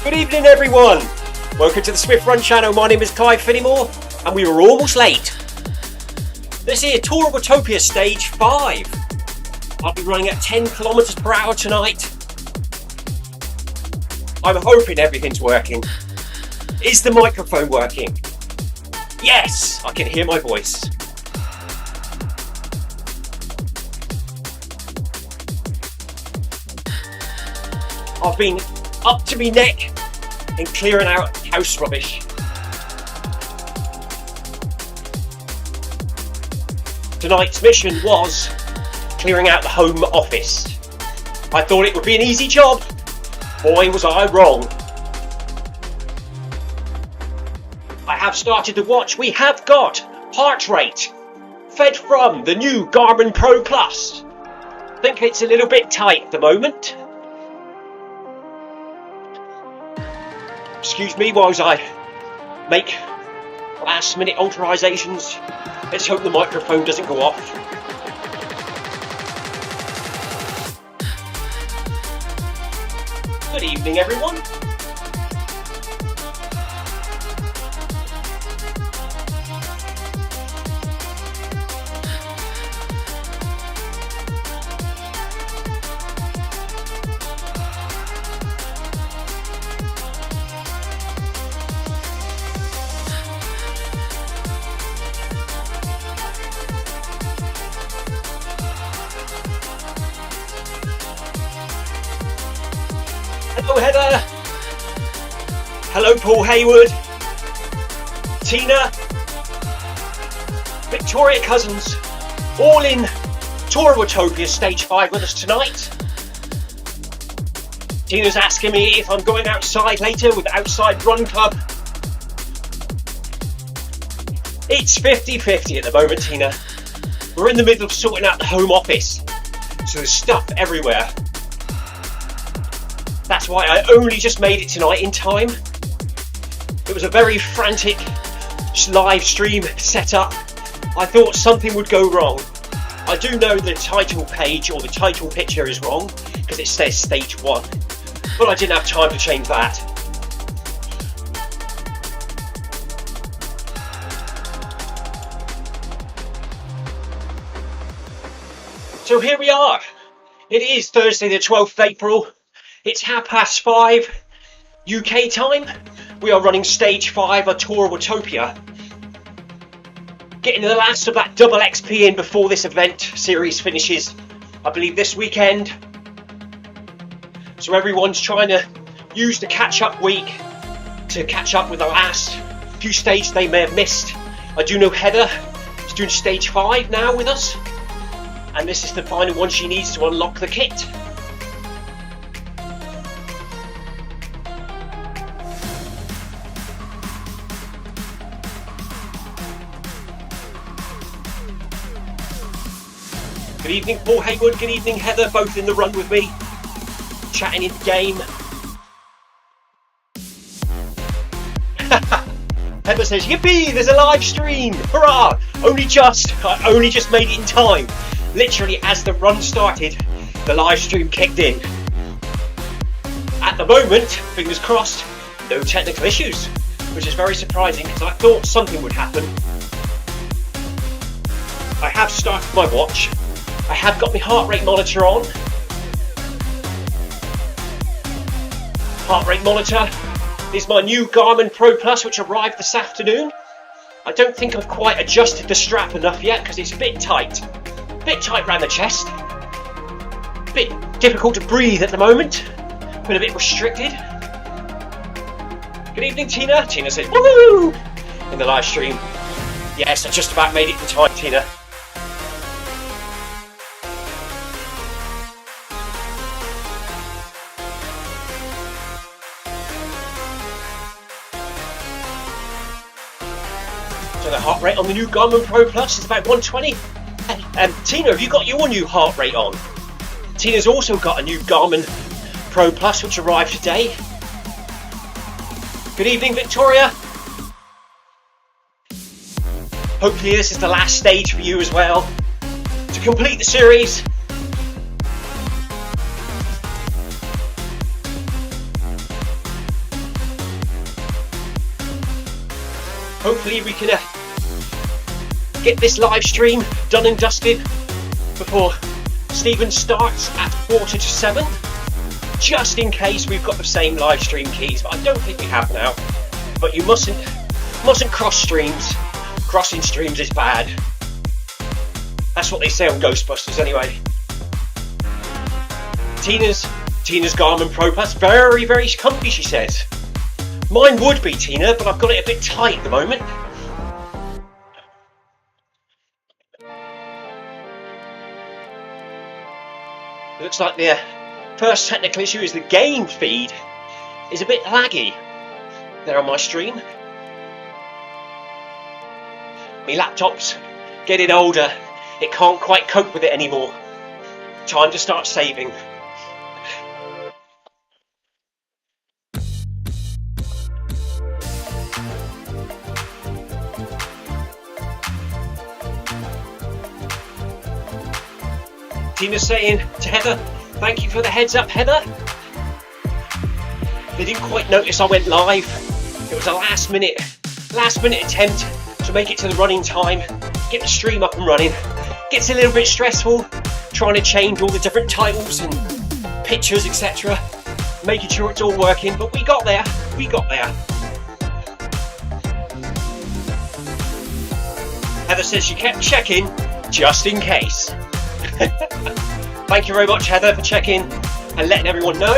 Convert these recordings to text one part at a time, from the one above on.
Good evening everyone, welcome to the Zwift Run channel. My name is Clive Finnimore and we were almost late. This here Tour of Watopia stage 5. I'll be running at 10 kilometers per hour tonight. I'm hoping everything's working. Is the microphone working? Yes, I can hear my voice. I've been up to me neck in clearing out house rubbish. Tonight's mission was clearing out the home office. I thought it would be an easy job. Boy, was I wrong. I have started to watch. We have got heart rate fed from the new Garmin Pro Plus. I think it's a little bit tight at the moment. Excuse me whilst I make last minute authorizations. Let's hope the microphone doesn't go off. Good evening everyone. Hello Heather, hello Paul Hayward, Tina, Victoria Cousins, all in Tour of Watopia stage 5 with us tonight. Tina's asking me if I'm going outside later with Outside Run Club. It's 50-50 at the moment, Tina. We're in the middle of sorting out the home office, so there's stuff everywhere. That's why I only just made it tonight in time. It was a very frantic live stream setup. I thought something would go wrong. I do know the title page or the title picture is wrong because it says stage 1, but I didn't have time to change that. So here we are. It is Thursday the 12th of April. It's 5:30 UK time. We are running stage 5 of Tour of Watopia. Getting the last of that double XP in before this event series finishes, I believe this weekend. So everyone's trying to use the catch-up week to catch up with the last few stages they may have missed. I do know Heather is doing stage 5 now with us, and this is the final one she needs to unlock the kit. Good evening Paul Hayward, good evening Heather, both in the run with me, chatting in the game. Heather says, yippee, there's a live stream, hurrah! I only just made it in time. Literally as the run started, the live stream kicked in. At the moment, fingers crossed, no technical issues, which is very surprising because I thought something would happen. I have started my watch. I have got my heart rate monitor on. Heart rate monitor is my new Garmin Pro Plus, which arrived this afternoon. I don't think I've quite adjusted the strap enough yet because it's a bit tight. A bit tight around the chest. A bit difficult to breathe at the moment. Been a bit restricted. Good evening Tina. Tina says, woo! In the live stream. Yes, I just about made it in time, Tina. So the heart rate on the new Garmin Pro Plus is about 120. Tina, have you got your new heart rate on? Tina's also got a new Garmin Pro Plus which arrived today. Good evening Victoria. Hopefully this is the last stage for you as well. To complete the series, hopefully we can get this live stream done and dusted before Stephen starts at 6:45, just in case we've got the same live stream keys, but I don't think we have now. But you mustn't cross streams. Crossing streams is bad. That's what they say on Ghostbusters anyway. Tina's Garmin Pro Plus, very, very comfy, she says. Mine would be, Tina, but I've got it a bit tight at the moment. Looks like the first technical issue is the game feed is a bit laggy there on my stream. My laptop's getting older. It can't quite cope with it anymore. Time to start saving. Tina's saying to Heather, thank you for the heads up, Heather. They didn't quite notice I went live. It was a last minute attempt to make it to the running time, get the stream up and running. Gets a little bit stressful trying to change all the different titles and pictures, etc. Making sure it's all working, but we got there. Heather says she kept checking just in case. Thank you very much, Heather, for checking and letting everyone know.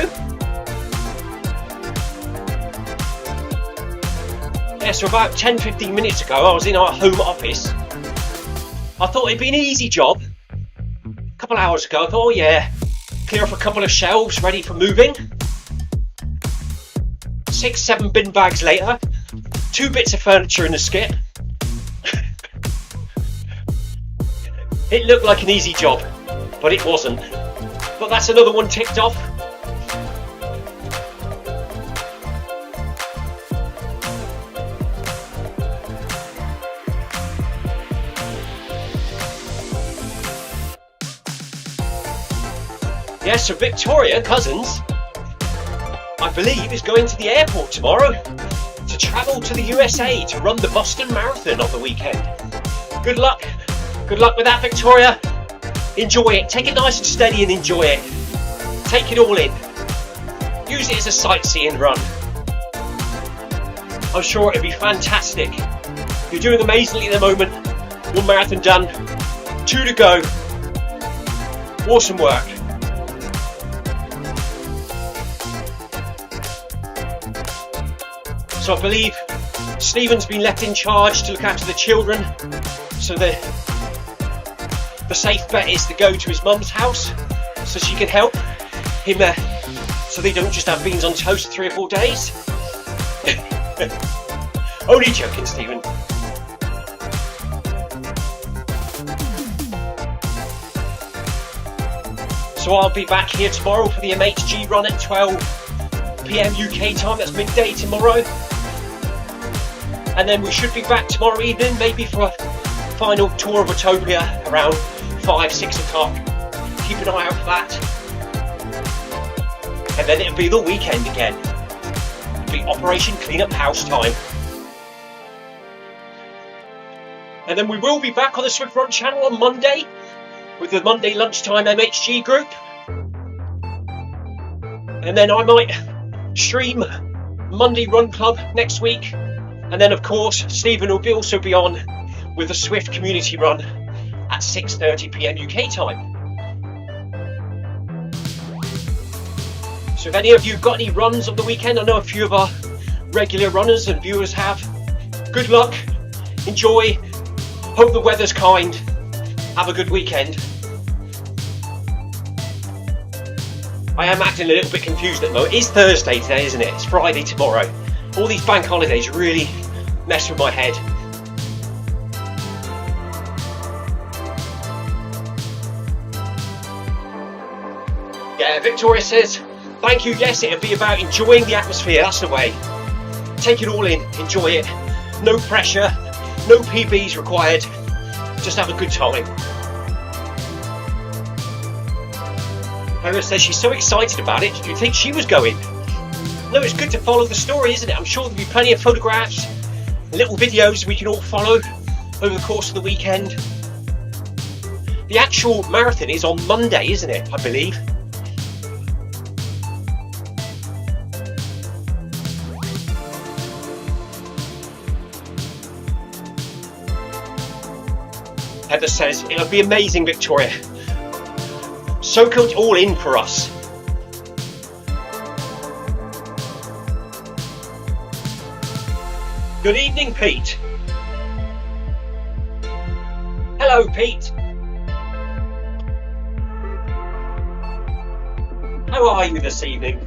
Yeah, so about 10-15 minutes ago I was in our home office. I thought it'd be an easy job. A couple of hours ago I thought, oh yeah, clear off a couple of shelves ready for moving. 6-7 bin bags later, 2 bits of furniture in the skip. It looked like an easy job, but it wasn't. But that's another one ticked off. Yes, so Victoria Cousins, I believe, is going to the airport tomorrow to travel to the USA to run the Boston Marathon on the weekend. Good luck. Good luck with that, Victoria. Enjoy it. Take it nice and steady and enjoy it. Take it all in. Use it as a sightseeing run. I'm sure it'll be fantastic. You're doing amazingly at the moment. 1 marathon done. 2 to go. Awesome work. So I believe Stephen's been left in charge to look after the children. So the safe bet is to go to his mum's house so she can help him so they don't just have beans on toast for 3 or 4 days. Only joking, Stephen. So I'll be back here tomorrow for the MHG run at 12 PM UK time. That's midday tomorrow. And then we should be back tomorrow evening, maybe for a final tour of Watopia around 5-6 o'clock. Keep an eye out for that. And then it'll be the weekend again. It'll be Operation Clean Up House time. And then we will be back on the Zwift Run channel on Monday with the Monday lunchtime MHG group. And then I might stream Monday Run Club next week. And then of course Stephen will also be on with the Zwift Community Run at 6:30 PM UK time. So if any of you got any runs on the weekend, I know a few of our regular runners and viewers have. Good luck, enjoy, hope the weather's kind, have a good weekend. I am acting a little bit confused at the moment. It is Thursday today, isn't it? It's Friday tomorrow. All these bank holidays really mess with my head. Yeah, Victoria says, thank you, yes, it'll be about enjoying the atmosphere, that's the way. Take it all in, enjoy it. No pressure, no PBs required, just have a good time. Hannah says she's so excited about it, do you think she was going? No, it's good to follow the story, isn't it? I'm sure there'll be plenty of photographs little videos we can all follow over the course of the weekend. The actual marathon is on Monday, isn't it? I believe. Heather says, it'll be amazing, Victoria. Soak it all in for us. Good evening, Pete. Hello, Pete. How are you this evening?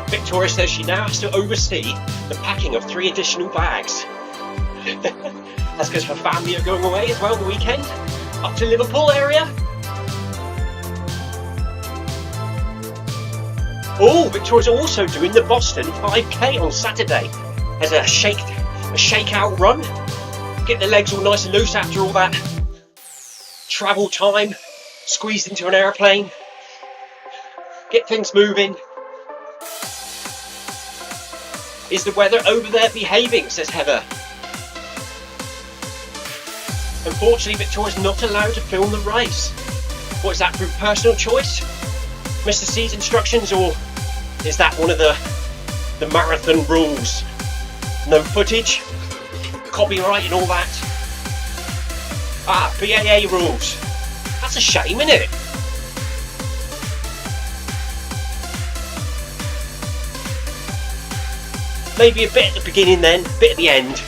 Victoria says she now has to oversee the packing of 3 additional bags. That's because her family are going away as well the weekend, up to Liverpool area. Oh, Victoria's also doing the Boston 5k on Saturday as a shake-out run. Get the legs all nice and loose after all that travel time, squeezed into an airplane. Get things moving. Is the weather over there behaving, says Heather. Unfortunately, Victoria's not allowed to film the race. What is that, through personal choice? Mr. C's instructions, or is that one of the marathon rules? No footage, copyright and all that. Ah, BAA rules. That's a shame, isn't it? Maybe a bit at the beginning then, a bit at the end.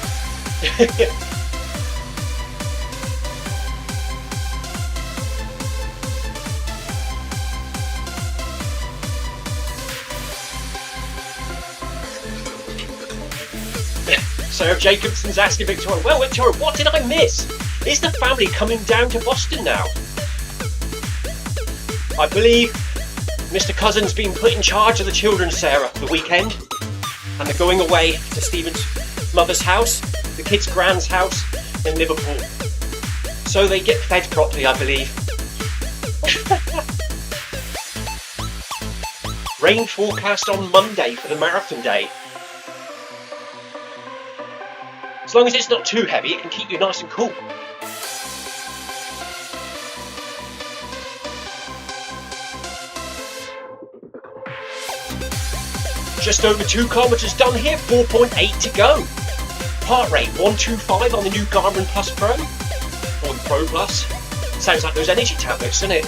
Sarah Jacobson's asking Victoria, well, Victoria, what did I miss? Is the family coming down to Boston now? I believe Mr. Cousin's been put in charge of the children, Sarah, for the weekend. And they're going away to Stephen's mother's house, the kids' grand's house in Liverpool. So they get fed properly, I believe. Rain forecast on Monday for the marathon day. As long as it's not too heavy, it can keep you nice and cool. Just over 2 kilometres done here, 4.8 to go. Heart rate 125 on the new Garmin Plus Pro, or the Pro Plus. Sounds like those energy tablets, doesn't it?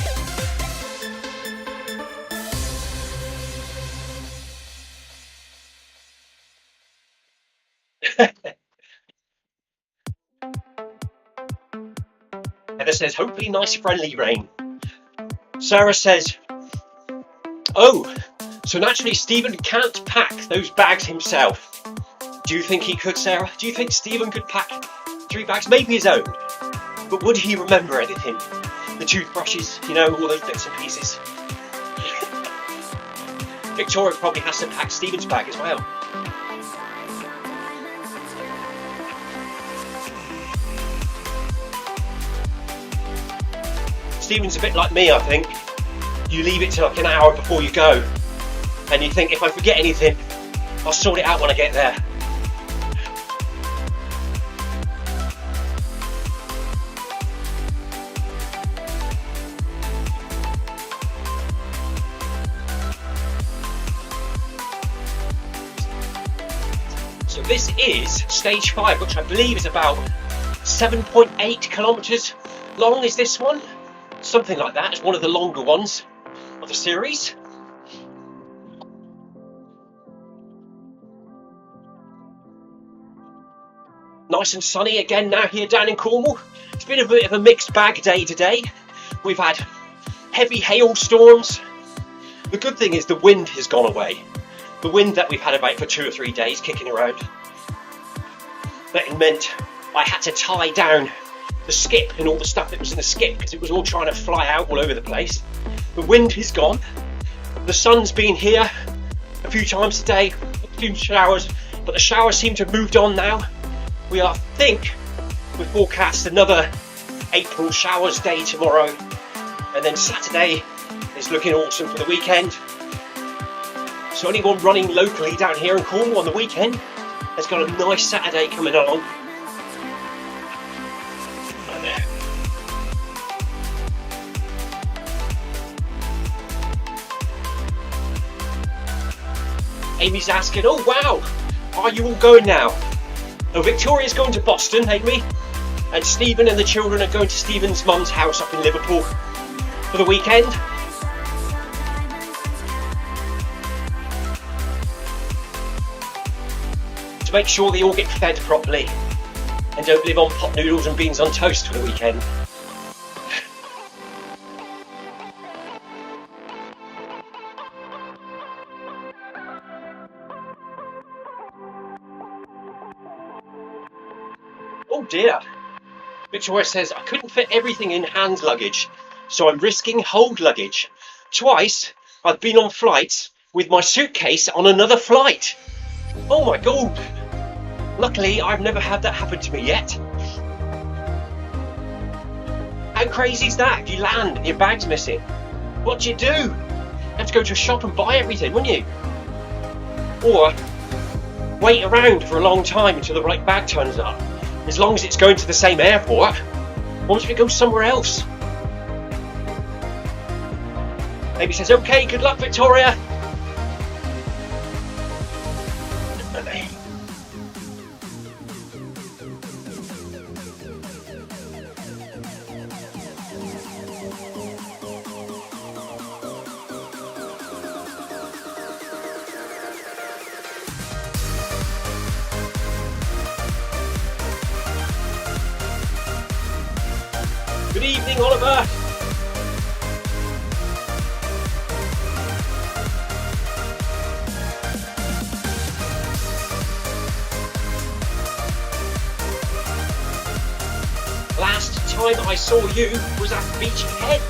Heather says, hopefully nice friendly rain. Sarah says, oh, so naturally Stephen can't pack those bags himself. Do you think he could, Sarah? Do you think Stephen could pack 3 bags? Maybe his own. But would he remember anything? The toothbrushes, you know, all those bits and pieces. Victoria probably has to pack Stephen's bag as well. Stephen's a bit like me, I think. You leave it to like an hour before you go. And you think, if I forget anything, I'll sort it out when I get there. So this is stage 5, which I believe is about 7.8 kilometres long, is this one? Something like that. It's one of the longer ones of the series. Nice and sunny again now here down in Cornwall. It's been a bit of a mixed bag day today. We've had heavy hailstorms. The good thing is the wind has gone away. The wind that we've had about for 2 or 3 days kicking around. That meant I had to tie down the skip and all the stuff that was in the skip because it was all trying to fly out all over the place. The wind is gone. The sun's been here a few times today, a few showers, but the showers seem to have moved on now. We, I think, We forecast another April showers day tomorrow, and then Saturday is looking awesome for the weekend. So anyone running locally down here in Cornwall on the weekend has got a nice Saturday coming along. Amy's asking, oh wow, are you all going now? Oh, Victoria's going to Boston, Amy, and Stephen and the children are going to Stephen's mum's house up in Liverpool for the weekend. To make sure they all get fed properly and don't live on pot noodles and beans on toast for the weekend. Oh dear. Victoria says, I couldn't fit everything in hand luggage, so I'm risking hold luggage. Twice I've been on flights with my suitcase on another flight. Oh my god. Luckily, I've never had that happen to me yet. How crazy is that? If you land and your bag's missing, what do? You have to go to a shop and buy everything, wouldn't you? Or wait around for a long time until the right bag turns up. As long as it's going to the same airport, why don't we go somewhere else? Maybe says, okay, good luck, Victoria. Good evening, Oliver. Last time I saw you was at Beachy Head.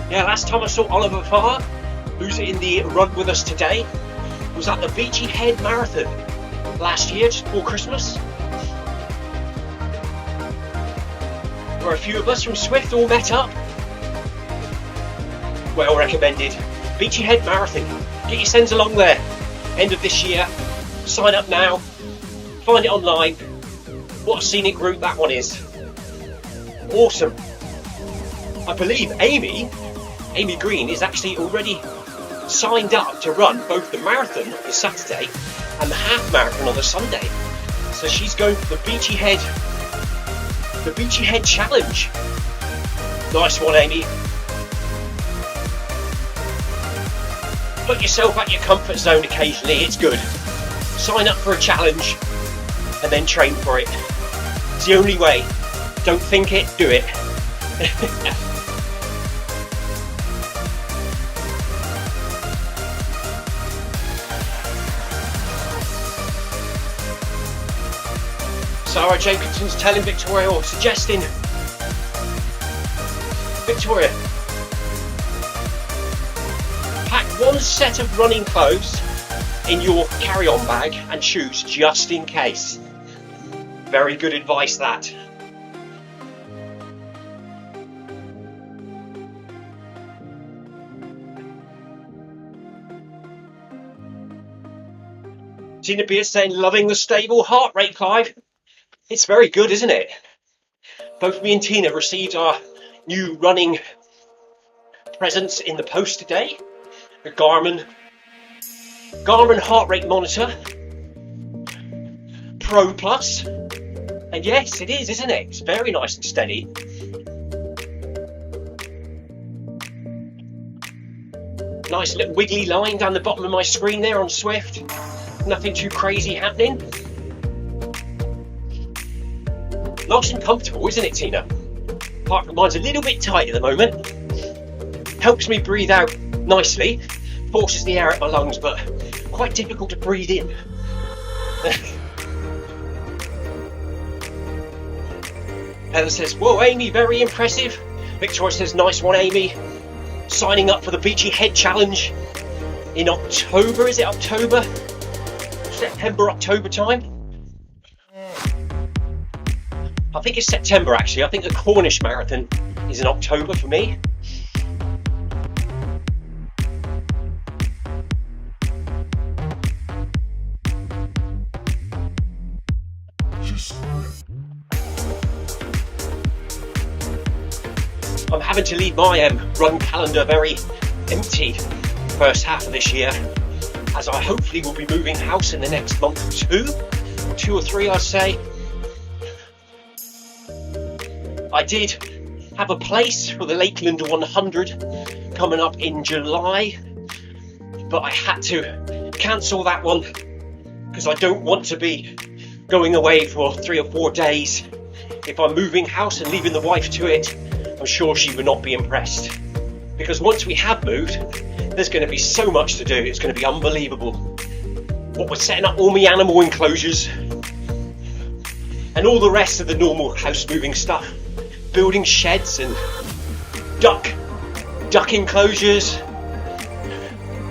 Yeah, last time I saw Oliver Farr, who's in the run with us today, was at the Beachy Head Marathon last year, just before Christmas. Where a few of us from Zwift all met up. Well recommended. Beachy Head Marathon. Get your sends along there. End of this year. Sign up now. Find it online. What a scenic route that one is. Awesome. I believe Amy Green is actually already signed up to run both the marathon on the Saturday and the half marathon on the Sunday. So she's going for the Beachy Head Challenge. Nice one, Amy. Put yourself at your comfort zone occasionally, it's good. Sign up for a challenge and then train for it. It's the only way. Don't think it, do it. Sarah Jacobson's telling Victoria, or suggesting, Victoria, pack one set of running clothes in your carry-on bag and shoes just in case. Very good advice, that. Tina Beard saying, loving the stable heart rate, Clive. It's very good, isn't it? Both me and Tina received our new running presents in the post today. A Garmin heart rate monitor Pro Plus. And yes, it is, isn't it? It's very nice and steady. Nice little wiggly line down the bottom of my screen there on Zwift. Nothing too crazy happening. Nice and comfortable, isn't it, Tina? Apart from mine's a little bit tight at the moment. Helps me breathe out nicely. Forces the air out my lungs, but quite difficult to breathe in. Heather says, whoa, Amy, very impressive. Victoria says, nice one, Amy. Signing up for the Beachy Head Challenge in October. Is it October? September, October time? I think it's September, actually. I think the Cornish Marathon is in October for me. I'm having to leave my run calendar very empty first half of this year, as I hopefully will be moving house in the next month or two or three, I'd say. I did have a place for the Lakeland 100 coming up in July, but I had to cancel that one because I don't want to be going away for 3 or 4 days. If I'm moving house and leaving the wife to it, I'm sure she would not be impressed, because once we have moved, there's going to be so much to do. It's going to be unbelievable. What we're setting up all my animal enclosures and all the rest of the normal house moving stuff, building sheds and duck enclosures.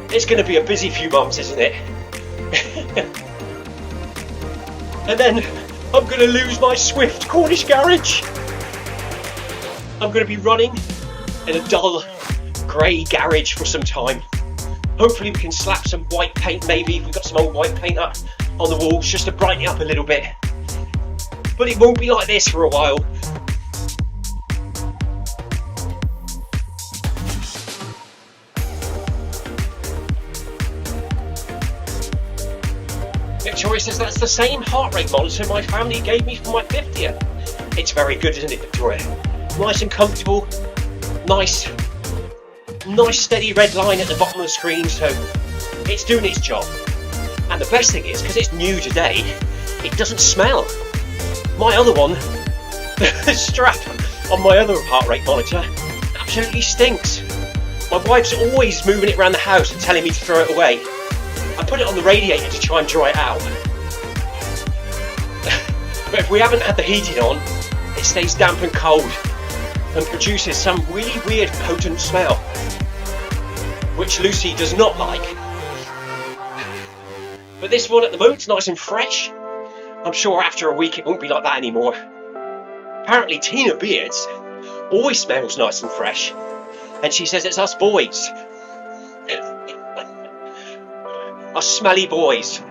It's going to be a busy few months, isn't it? And then I'm going to lose my Zwift Cornish garage. I'm going to be running in a dull grey garage for some time. Hopefully we can slap some white paint, maybe if we've got some old white paint up on the walls just to brighten it up a little bit. But it won't be like this for a while. Victoria says that's the same heart rate monitor my family gave me for my 50th. It's very good, isn't it, Victoria? Nice and comfortable, nice steady red line at the bottom of the screen, so it's doing its job. And the best thing is, because it's new today, it doesn't smell. My other one, the strap on my other heart rate monitor, absolutely stinks. My wife's always moving it around the house and telling me to throw it away. I put it on the radiator to try and dry it out. But if we haven't had the heating on, it stays damp and cold and produces some really weird potent smell, which Lucy does not like. But this one at the moment's nice and fresh. I'm sure after a week it won't be like that anymore. Apparently Tina Beards always smells nice and fresh, and she says it's us boys. Us smelly boys.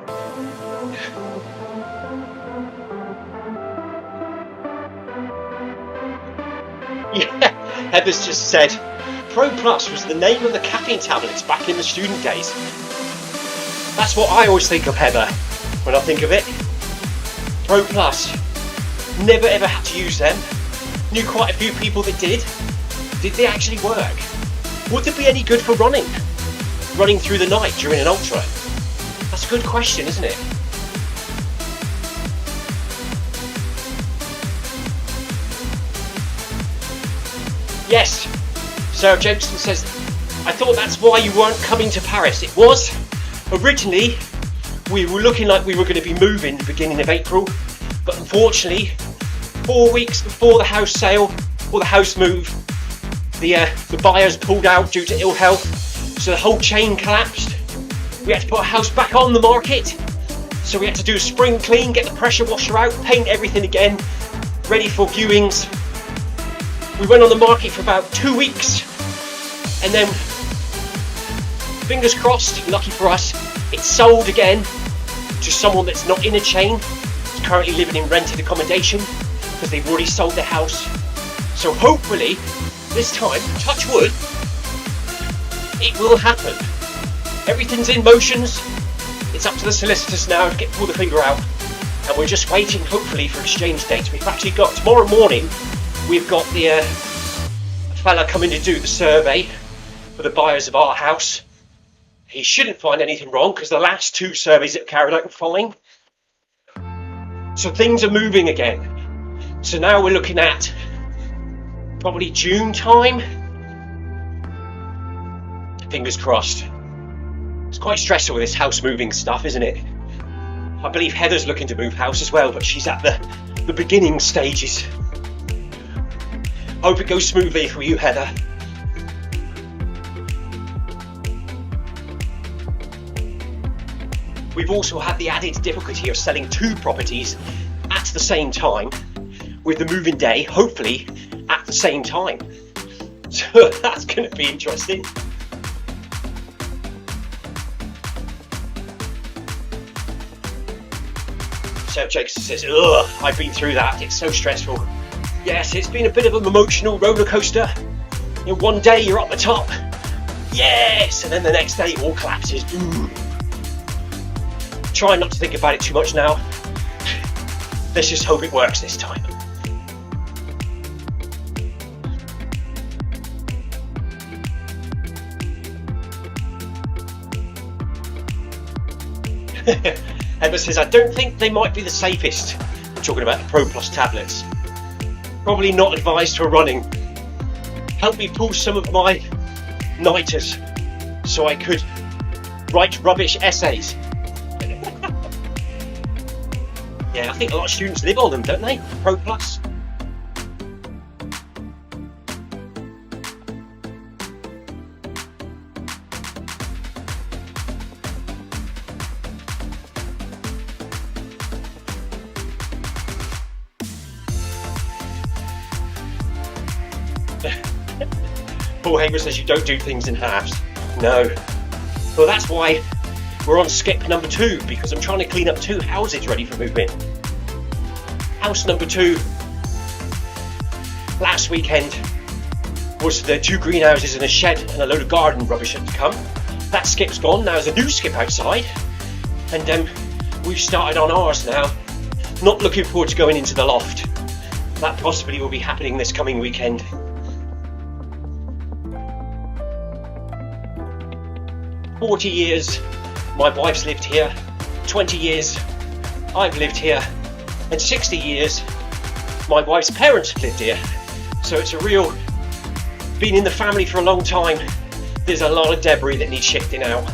Yeah, Heather's just said Pro Plus was the name of the caffeine tablets back in the student days. That's what I always think of, Heather, when I think of it. Pro Plus. Never ever had to use them. Knew quite a few people that did. Did they actually work? Would they be any good for running? Running through the night during an ultra? That's a good question, isn't it? Yes, Sarah Jensen says, I thought that's why you weren't coming to Paris. It was. Originally, we were looking like we were going to be moving the beginning of April, but unfortunately, 4 weeks before the house sale, or the house move, the buyers pulled out due to ill health, so the whole chain collapsed. We had to put a house back on the market, so we had to do a spring clean, get the pressure washer out, paint everything again, ready for viewings. We went on the market for about 2 weeks, and then, fingers crossed, lucky for us, it sold again to someone that's not in a chain, who's currently living in rented accommodation, because they've already sold their house. So hopefully, this time, touch wood, it will happen. Everything's in motions. It's up to the solicitors now to pull the finger out, and we're just waiting, hopefully, for exchange dates. We've actually got tomorrow morning. We've got the fella coming to do the survey for the buyers of our house. He shouldn't find anything wrong because the last 2 surveys that were carried out were fine. So things are moving again. So now we're looking at probably June time. Fingers crossed. It's quite stressful with this house moving stuff, isn't it? I believe Heather's looking to move house as well, but she's at the beginning stages. Hope it goes smoothly for you, Heather. We've also had the added difficulty of selling 2 properties at the same time, with the moving day hopefully at the same time. So that's going to be interesting. So Jason says, ugh, I've been through that, it's so stressful. Yes, it's been a bit of an emotional roller coaster. You know, one day you're up the top, yes, and then the next day it all collapses. Ooh. Try not to think about it too much now. Let's just hope it works this time. Emma says, I don't think they might be the safest. I'm talking about the Pro Plus tablets. Probably not advised for running. Help me pull some of my nighters so I could write rubbish essays. Yeah, I think a lot of students live on them, don't they? Pro Plus. Paul Hager says you don't do things in halves. No. Well, that's why we're on skip number 2, because I'm trying to clean up 2 houses ready for moving. House number 2 last weekend was the 2 greenhouses and a shed and a load of garden rubbish had to come. That skip's gone. Now there's a new skip outside, and we've started on ours now. Not looking forward to going into the loft. That possibly will be happening this coming weekend. For 40 years my wife's lived here, 20 years I've lived here, and 60 years my wife's parents have lived here. So it's a real, been in the family for a long time. There's a lot of debris that needs shifting out.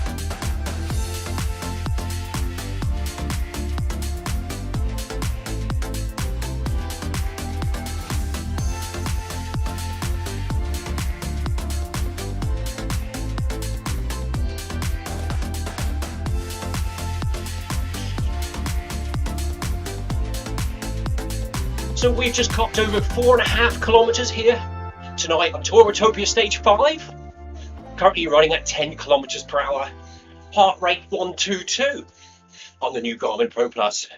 So we've just clocked over 4.5 kilometres here tonight on tour Watopia stage 5. Currently running at 10 kilometres per hour. Heart rate 122 on the new Garmin Pro Plus.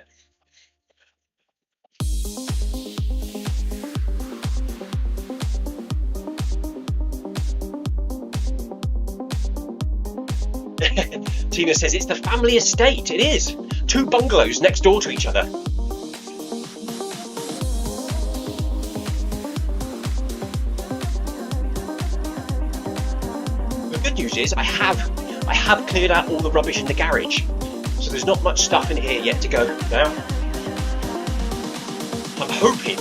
Tina says it's the family estate. It is. 2 bungalows next door to each other. News is I have cleared out all the rubbish in the garage, so there's not much stuff in here yet to go now. I'm hoping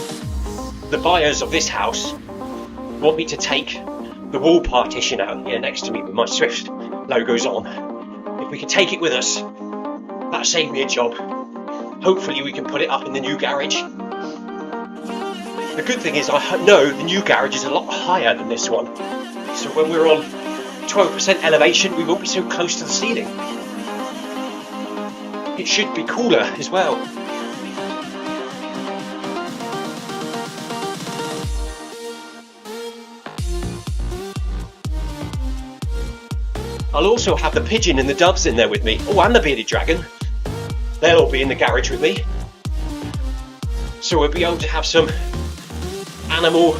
the buyers of this house want me to take the wall partition out here next to me with my Zwift logos on. If we can take it with us, that'll save me a job. Hopefully we can put it up in the new garage. The good thing is I know the new garage is a lot higher than this one, so when we're on 12% elevation, we won't be so close to the ceiling. It should be cooler as well. I'll also have the pigeon and the doves in there with me. Oh, and the bearded dragon. They'll all be in the garage with me. So we'll be able to have some animal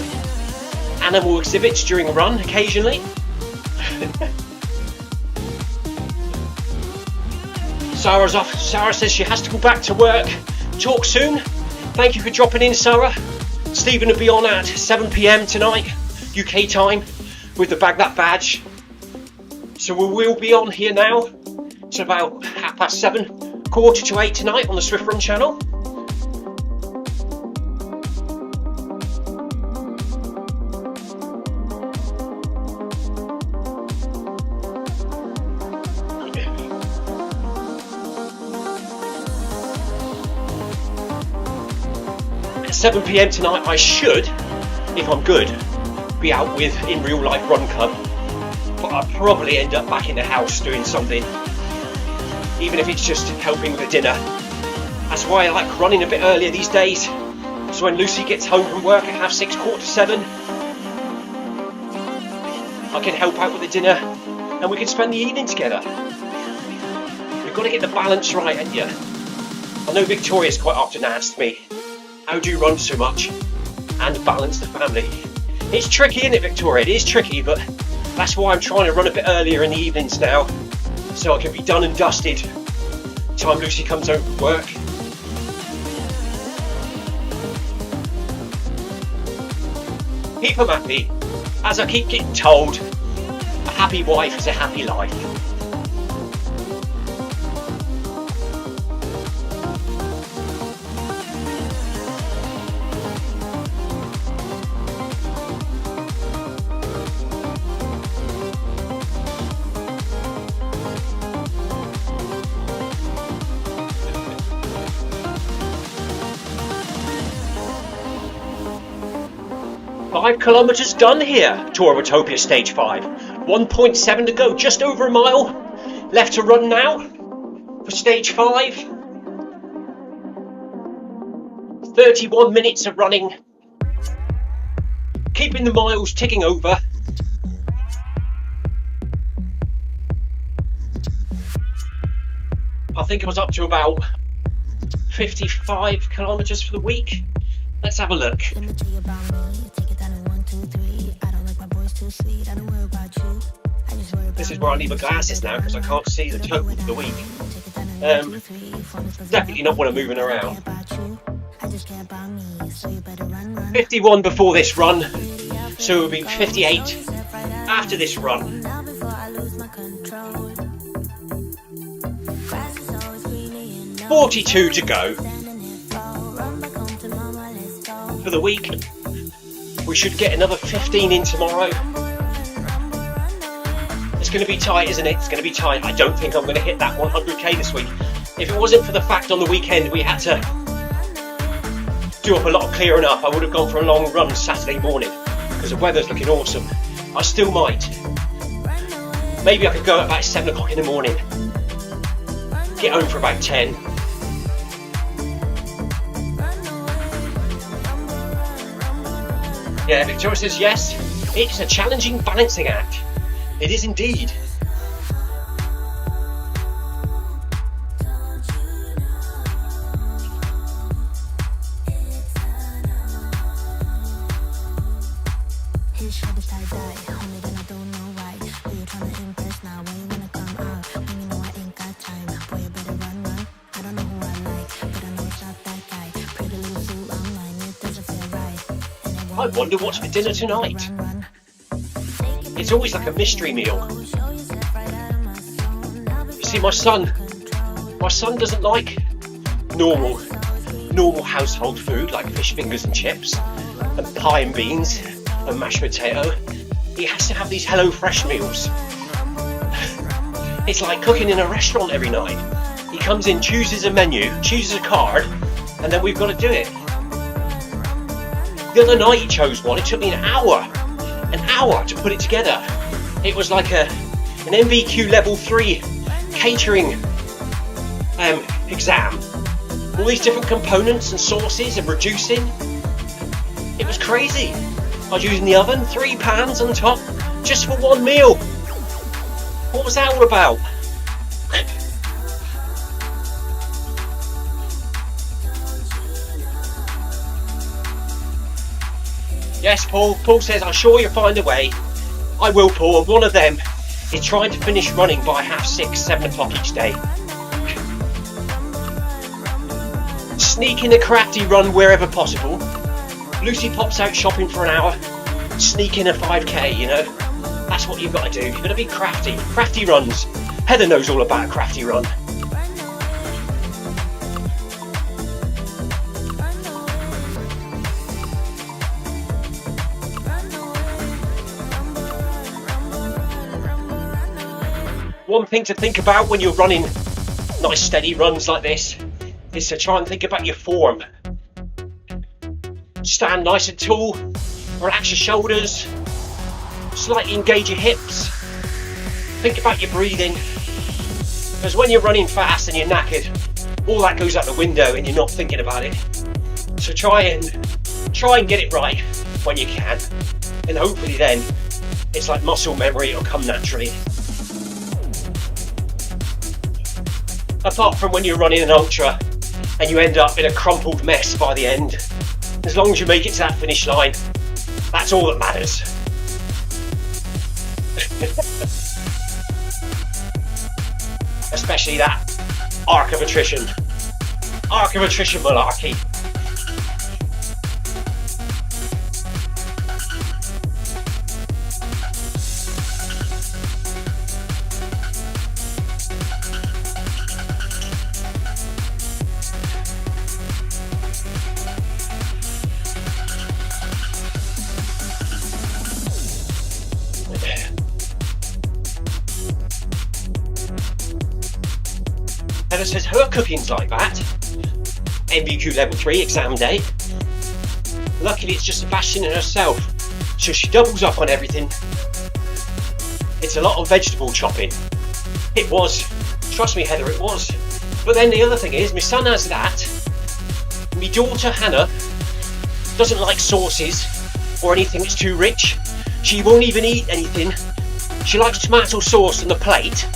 exhibits during a run occasionally. Sarah's off. Sarah says she has to go back to work. Talk soon. Thank you for dropping in, Sarah. Stephen will be on at 7 PM tonight, UK time, with the Bag That Badge. So we will be on here now. It's about 7:30, 7:45 tonight on the Zwift Run channel. At 7 PM tonight I should if I'm good, be out with in real life run club, but I'll probably end up back in the house doing something, even if it's just helping with the dinner. That's why I like running a bit earlier these days, so when Lucy gets home from work at 6:30, 7:15, I can help out with the dinner and we can spend the evening together. You've got to get the balance right, haven't you? I know Victoria's quite often asked me, how do you run so much and balance the family? It's tricky, isn't it, Victoria? It is tricky, but that's why I'm trying to run a bit earlier in the evenings now, so I can be done and dusted time Lucy comes home from work. Keep them happy. As I keep getting told, a happy wife is a happy life. Five kilometres done here, Tour of Watopia Stage 5. 1.7 to go, just over a mile left to run now for Stage 5. 31 minutes of running, keeping the miles ticking over. I think I was up to about 55 kilometres for the week. Let's have a look. This is where I need my glasses now because I can't see the total for the week. Definitely not when I'm moving around. 51 before this run, so it'll be 58 after this run. $42 to go for the week. We should get another 15 in tomorrow. It's going to be tight, isn't it? It's going to be tight. I don't think I'm going to hit that 100k this week. If it wasn't for the fact on the weekend we had to do up a lot of clearing up, I would have gone for a long run Saturday morning because the weather's looking awesome. I still might. Maybe I could go at about 7 o'clock in the morning, get home for about 10. Yeah, Victoria says yes, it's a challenging balancing act. It is indeed. I wonder what's for dinner tonight. It's always like a mystery meal. You see, my son doesn't like normal household food like fish fingers and chips and pie and beans and mashed potato. He has to have these HelloFresh meals. It's like cooking in a restaurant every night. He comes in, chooses a menu, chooses a card, and then we've got to do it. The other night he chose one. It took me an hour to put it together. It was like an MVQ level 3 catering exam. All these different components and sauces and reducing. It was crazy. I was using the oven, 3 pans on top, just for one meal. What was that all about? Yes, Paul. Paul says, I'm sure you'll find a way. I will, Paul. And one of them is trying to finish running by 6:30, 7 o'clock each day. Sneak in a crafty run wherever possible. Lucy pops out shopping for an hour. Sneak in a 5k, you know. That's what you've got to do. You've got to be crafty. Crafty runs. Heather knows all about a crafty run. One thing to think about when you're running nice steady runs like this is to try and think about your form. Stand nice and tall, Relax your shoulders, slightly engage your hips, think about your breathing, because when you're running fast and you're knackered, all that goes out the window and you're not thinking about it. So try and get it right when you can, and hopefully then it's like muscle memory, it'll come naturally. Apart from when you're running an ultra and you end up in a crumpled mess by the end, as long as you make it to that finish line, that's all that matters. Especially that arc of attrition malarkey. Heather says her cooking's like that. MVQ level 3 exam day. Luckily it's just Sebastian and herself, so she doubles up on everything. It's a lot of vegetable chopping. It was. Trust me Heather, it was. But then the other thing is, my son has that. My daughter Hannah doesn't like sauces or anything that's too rich. She won't even eat anything. She likes tomato sauce on the plate.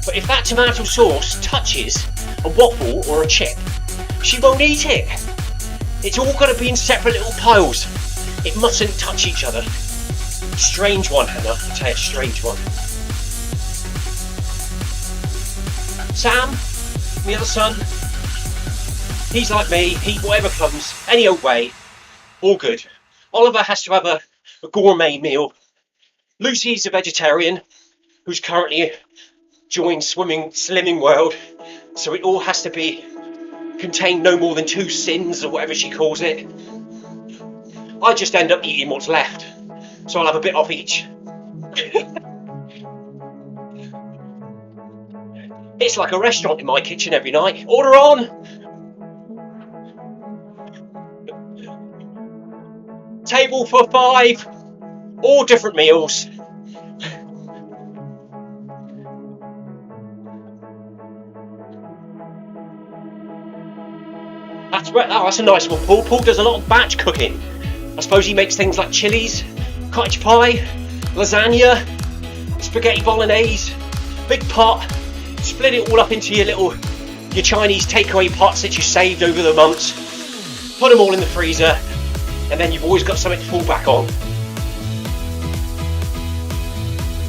But if that tomato sauce touches a waffle or a chip, she won't eat it. It's all got to be in separate little piles. It mustn't touch each other. Strange one, Hannah, I'll tell you, strange one. Sam, my other son, he's like me, he whatever comes, any old way, all good. Oliver has to have a gourmet meal. Lucy's a vegetarian who's currently joined Slimming World, so it all has to be contain no more than 2 sins or whatever she calls it. I just end up eating what's left, so I'll have a bit off each. It's like a restaurant in my kitchen every night. Order on! Table for 5, all different meals. That's a nice one, Paul. Paul does a lot of batch cooking. I suppose he makes things like chilies, cottage pie, lasagna, spaghetti bolognese, big pot, split it all up into your Chinese takeaway pots that you saved over the months, put them all in the freezer, and then you've always got something to fall back on.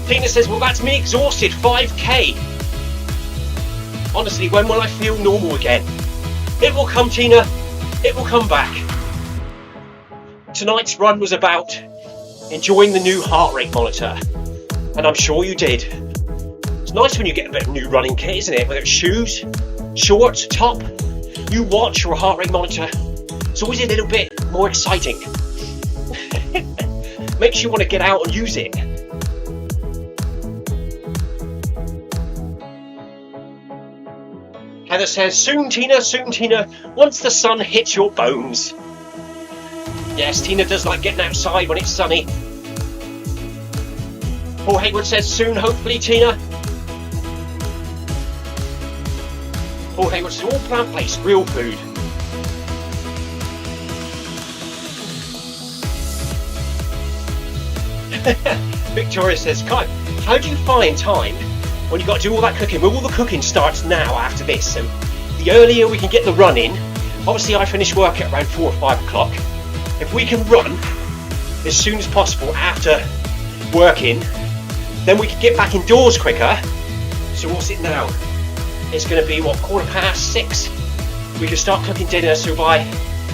Tina says, well, that's me exhausted, 5k. Honestly, when will I feel normal again? It will come, Tina. It will come back. Tonight's run was about enjoying the new heart rate monitor, and I'm sure you did. It's nice when you get a bit of new running kit, isn't it? Whether it's shoes, shorts, top, new watch or a heart rate monitor, it's always a little bit more exciting. Makes you want to get out and use it. Heather says, soon Tina, once the sun hits your bones. Yes, Tina does like getting outside when it's sunny. Paul Hayward says, soon hopefully, Tina. Paul Hayward says, all plant-based, real food. Victoria says, Clive, how do you find time when you've got to do all that cooking? Well, all the cooking starts now after this, so the earlier we can get the run in, obviously I finish work at around 4 or 5 o'clock. If we can run as soon as possible after working, then we can get back indoors quicker. So what's it now? It's going to be, what, 6:15? We can start cooking dinner, so by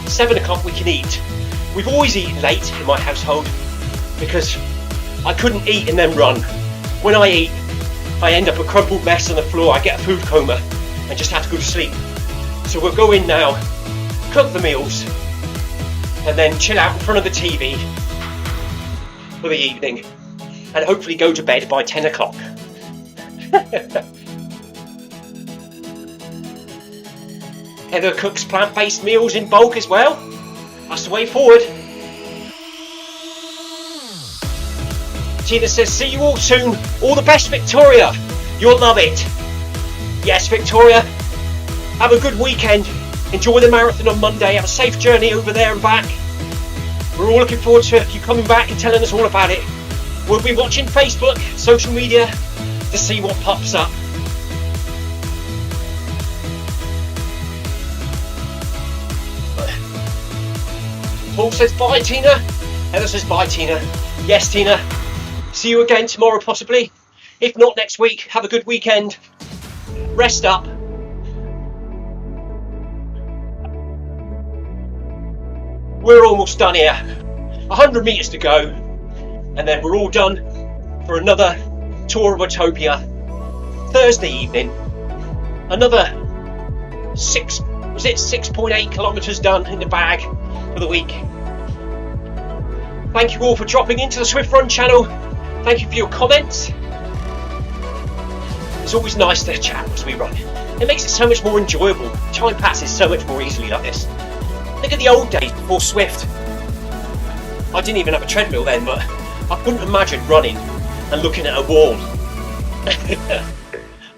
7 o'clock we can eat. We've always eaten late in my household because I couldn't eat and then run. When I eat, I end up a crumpled mess on the floor. I get a food coma and just have to go to sleep. So we'll go in now, cook the meals, and then chill out in front of the TV for the evening, and hopefully go to bed by 10 o'clock. Heather cooks plant-based meals in bulk as well. That's the way forward. Tina says, see you all soon. All the best, Victoria. You'll love it. Yes, Victoria. Have a good weekend. Enjoy the marathon on Monday. Have a safe journey over there and back. We're all looking forward to you coming back and telling us all about it. We'll be watching Facebook, social media, to see what pops up. Paul says bye, Tina. Heather says bye, Tina. Yes, Tina. See you again tomorrow, possibly. If not, next week. Have a good weekend. Rest up. We're almost done here. 100 metres to go. And then we're all done for another tour of Watopia. Thursday evening. Another 6.8 kilometres done in the bag for the week. Thank you all for dropping into the Zwift Run channel. Thank you for your comments. It's always nice to chat as we run. It makes it so much more enjoyable. Time passes so much more easily like this. Think of the old days before Zwift. I didn't even have a treadmill then, but I couldn't imagine running and looking at a wall.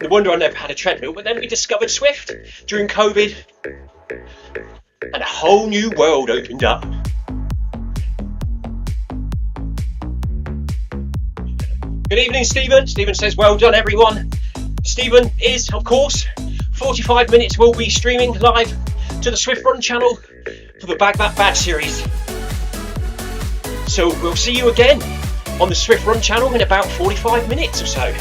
No wonder I never had a treadmill, but then we discovered Zwift during COVID and a whole new world opened up. Good evening, Stephen. Stephen says, well done, everyone. Stephen is, of course, 45 minutes will be streaming live to the Zwift Run channel for the Bag That Bag series. So we'll see you again on the Zwift Run channel in about 45 minutes or so.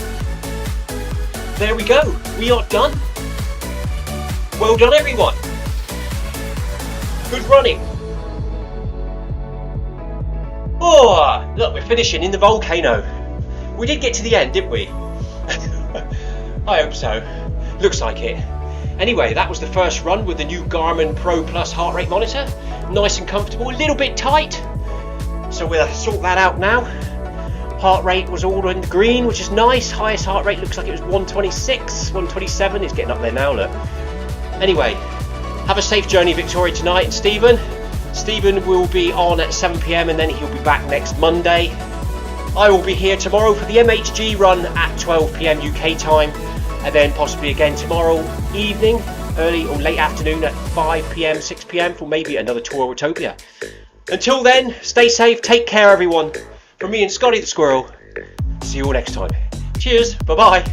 There we go. We are done. Well done, everyone. Good running. Oh, look, we're finishing in the volcano. We did get to the end, didn't we? I hope so. Looks like it. Anyway, that was the first run with the new Garmin Pro Plus heart rate monitor. Nice and comfortable, a little bit tight. So we'll sort that out now. Heart rate was all in the green, which is nice. Highest heart rate looks like it was 126, 127. It's getting up there now, look. Anyway, have a safe journey, Victoria, tonight. And Stephen will be on at 7 PM and then he'll be back next Monday. I will be here tomorrow for the MHG run at 12 PM UK time, and then possibly again tomorrow evening, early or late afternoon at 5 PM, 6 PM for maybe another tour of Watopia. Until then, stay safe, take care everyone. From me and Scotty the Squirrel, see you all next time. Cheers, bye bye.